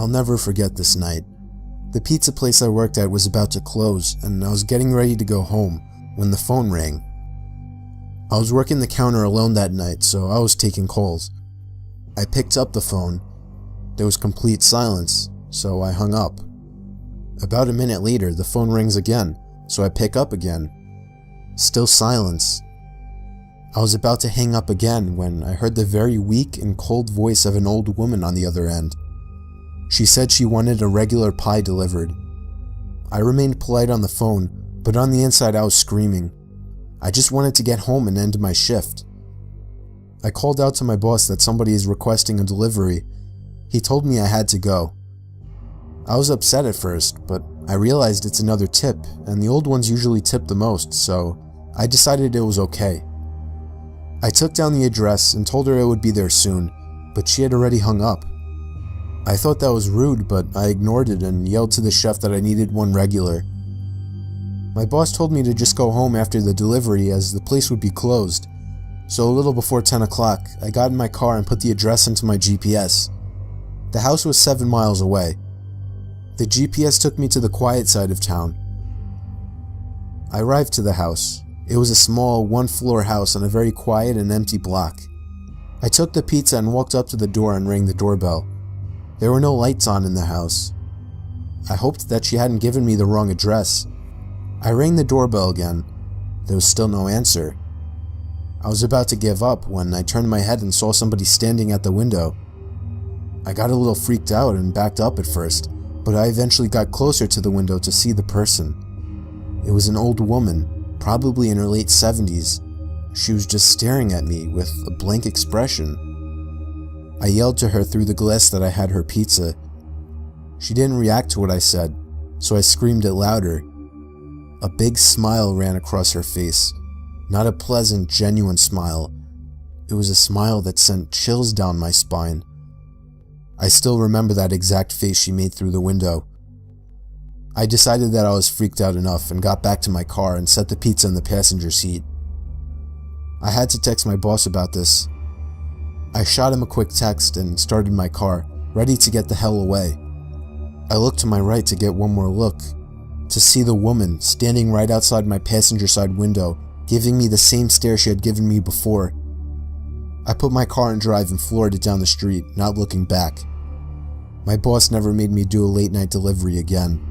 I'll never forget this night. The pizza place I worked at was about to close, and I was getting ready to go home when the phone rang. I was working the counter alone that night, so I was taking calls. I picked up the phone. There was complete silence, so I hung up. About a minute later, the phone rings again, so I pick up again. Still silence. I was about to hang up again when I heard the very weak and cold voice of an old woman on the other end. She said she wanted a regular pie delivered. I remained polite on the phone, but on the inside I was screaming. I just wanted to get home and end my shift. I called out to my boss that somebody is requesting a delivery. He told me I had to go. I was upset at first, but I realized it's another tip, and the old ones usually tip the most, so I decided it was okay. I took down the address and told her it would be there soon, but she had already hung up. I thought that was rude, but I ignored it and yelled to the chef that I needed one regular. My boss told me to just go home after the delivery as the place would be closed, so a little before 10 o'clock, I got in my car and put the address into my GPS. The house was 7 miles away. The GPS took me to the quiet side of town. I arrived to the house. It was a small, one-floor house on a very quiet and empty block. I took the pizza and walked up to the door and rang the doorbell. There were no lights on in the house. I hoped that she hadn't given me the wrong address. I rang the doorbell again. There was still no answer. I was about to give up when I turned my head and saw somebody standing at the window. I got a little freaked out and backed up at first, but I eventually got closer to the window to see the person. It was an old woman, probably in her late 70s. She was just staring at me with a blank expression. I yelled to her through the glass that I had her pizza. She didn't react to what I said, so I screamed it louder. A big smile ran across her face. Not a pleasant, genuine smile. It was a smile that sent chills down my spine. I still remember that exact face she made through the window. I decided that I was freaked out enough and got back to my car and set the pizza in the passenger seat. I had to text my boss about this. I shot him a quick text and started my car, ready to get the hell away. I looked to my right to get one more look, to see the woman standing right outside my passenger side window, giving me the same stare she had given me before. I put my car in drive and floored it down the street, not looking back. My boss never made me do a late night delivery again.